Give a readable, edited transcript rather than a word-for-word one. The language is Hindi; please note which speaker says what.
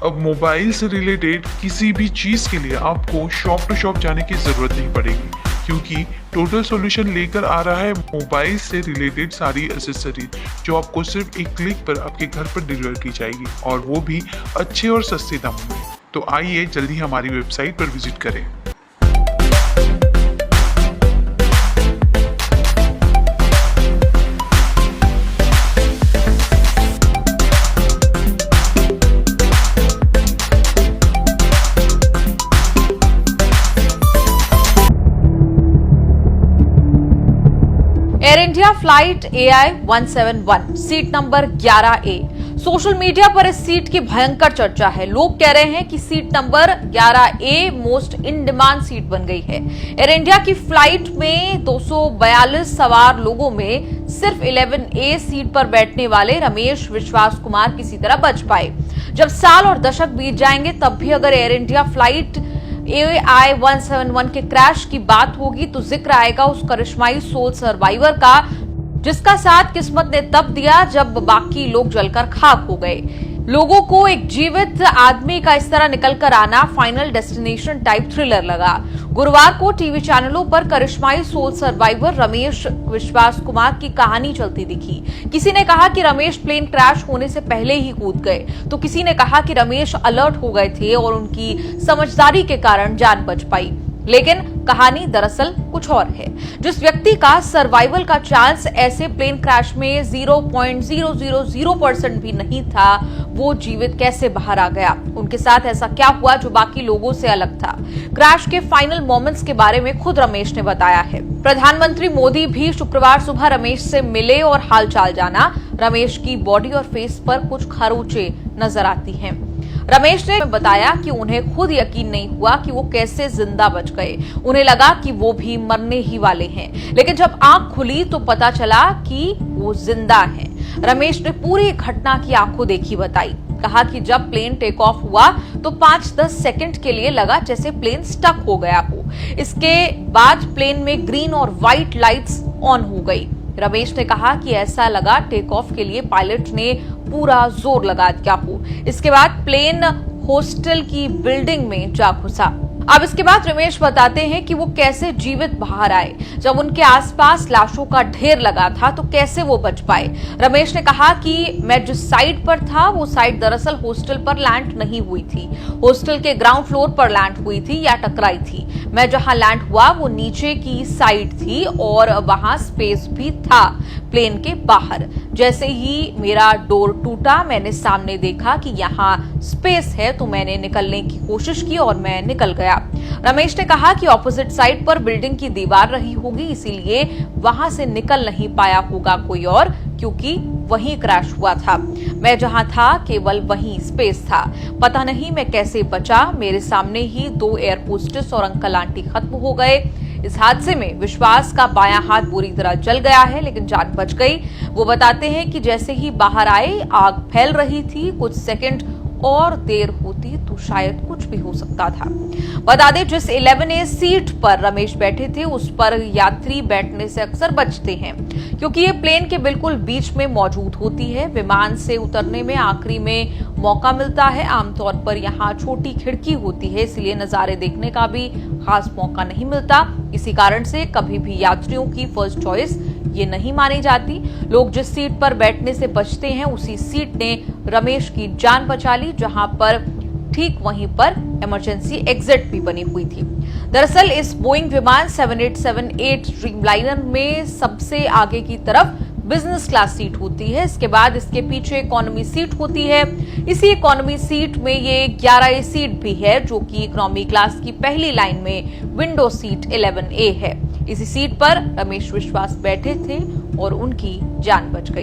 Speaker 1: अब मोबाइल से रिलेटेड किसी भी चीज के लिए आपको शॉप टू शॉप जाने की जरूरत नहीं पड़ेगी, क्योंकि टोटल सॉल्यूशन लेकर आ रहा है मोबाइल से रिलेटेड सारी एसेसरीज, जो आपको सिर्फ एक क्लिक पर आपके घर पर डिलीवर की जाएगी, और वो भी अच्छे और सस्ते दामों में। तो आइए जल्दी हमारी वेबसाइट पर विजिट करें।
Speaker 2: Air India flight AI-171 seat number 11A। Social media पर इस सीट की भयंकर चर्चा है। लोग कह रहे हैं कि seat number 11A most in demand seat बन गई है। एयर इंडिया की फ्लाइट में 242 सवार लोगों में सिर्फ 11A सीट पर बैठने वाले रमेश विश्वास कुमार किसी तरह बच पाए। जब साल और दशक बीत जाएंगे तब भी अगर एयर इंडिया फ्लाइट AI-171 के क्रैश की बात होगी तो जिक्र आएगा उस करिश्माई सोल सर्वाइवर का, जिसका साथ किस्मत ने तब दिया जब बाकी लोग जलकर खाक हो गए। लोगों को एक जीवित आदमी का इस तरह निकलकर आना फाइनल डेस्टिनेशन टाइप थ्रिलर लगा। गुरुवार को टीवी चैनलों पर करिश्माई सोल सर्वाइवर रमेश विश्वास कुमार की कहानी चलती दिखी। किसी ने कहा कि रमेश प्लेन क्रैश होने से पहले ही कूद गए, तो किसी ने कहा कि रमेश अलर्ट हो गए थे और उनकी समझदारी के कारण जान बच पाई। लेकिन कहानी दरअसल कुछ और है। जिस व्यक्ति का सर्वाइवल का चांस ऐसे प्लेन क्रैश में 0.000% भी नहीं था, वो जीवित कैसे बाहर आ गया? उनके साथ ऐसा क्या हुआ जो बाकी लोगों से अलग था? क्रैश के फाइनल मोमेंट्स के बारे में खुद रमेश ने बताया है। प्रधानमंत्री मोदी भी शुक्रवार सुबह रमेश से मिले और हालचाल जाना। रमेश की बॉडी और फेस पर कुछ खरोंचे नजर आती हैं। रमेश ने बताया कि उन्हें खुद यकीन नहीं हुआ कि वो कैसे जिंदा बच गए। उन्हें लगा कि वो भी मरने ही वाले हैं, लेकिन जब आंख खुली तो पता चला कि वो जिंदा हैं। रमेश ने पूरी घटना की आंखों देखी बताई। कहा कि जब प्लेन टेक ऑफ हुआ तो 5-10 सेकंड के लिए लगा जैसे प्लेन स्टक हो गया हो। इसके बाद प्लेन में ग्रीन और व्हाइट लाइट्स ऑन हो गई। रमेश ने कहा कि ऐसा लगा टेक ऑफ के लिए पायलट ने पूरा जोर लगा दिया हो। इसके बाद प्लेन हॉस्टल की बिल्डिंग में जा घुसा। अब इसके बाद रमेश बताते हैं कि वो कैसे जीवित बाहर आए। जब उनके आसपास लाशों का ढेर लगा था तो कैसे वो बच पाए। रमेश ने कहा कि मैं जिस साइड पर था वो साइड दरअसल हॉस्टल पर लैंड नहीं हुई थी, हॉस्टल के ग्राउंड फ्लोर पर लैंड हुई थी या टकराई थी। मैं जहां लैंड हुआ वो नीचे की साइड थी और वहां स्पेस भी था प्लेन के बाहर। जैसे ही मेरा डोर टूटा मैंने सामने देखा कि यहाँ स्पेस है, तो मैंने निकलने की कोशिश की और मैं निकल गया। रमेश ने कहा कि ऑपोजिट साइड पर बिल्डिंग की दीवार रही होगी, इसीलिए वहां से निकल नहीं पाया होगा कोई और, क्योंकि वहीं क्रैश हुआ था। मैं जहां था केवल वहीं स्पेस था। पता नहीं मैं कैसे बचा। मेरे सामने ही 2 एयर होस्टेस और अंकल आंटी खत्म हो गए। इस हादसे में विश्वास का बायां हाथ बुरी तरह जल गया है, लेकिन जान बच गई। वो बताते हैं कि जैसे ही बाहर आए आग फैल रही थी। कुछ सेकंड और देर होती तो शायद कुछ भी हो सकता था। बता दें जिस 11A सीट पर रमेश बैठे थे उस पर यात्री बैठने से अक्सर बचते हैं, क्योंकि ये प्लेन के बिल्कुल बीच में मौजूद होती है। विमान से उतरने में आखिरी में मौका मिलता है। आमतौर पर यहाँ छोटी खिड़की होती है, इसलिए नजारे देखने का भी खास मौका नहीं मिलता। इसी कारण से कभी भी यात्रियों की फर्स्ट चॉइस ये नहीं मानी जाती। लोग जिस सीट पर बैठने से बचते हैं उसी सीट ने रमेश की जान बचा ली, जहां पर ठीक वहीं पर इमरजेंसी एग्जिट भी बनी हुई थी। दरअसल इस बोइंग विमान 787-8 ड्रीमलाइनर में सबसे आगे की तरफ बिजनेस क्लास सीट होती है। इसके बाद इसके पीछे इकोनॉमी सीट होती है। इसी इकोनॉमी सीट में ये 11A सीट भी है, जो कि इकोनॉमी क्लास की पहली लाइन में विंडो सीट 11A है। इसी सीट पर रमेश विश्वास बैठे थे और उनकी जान बच गई।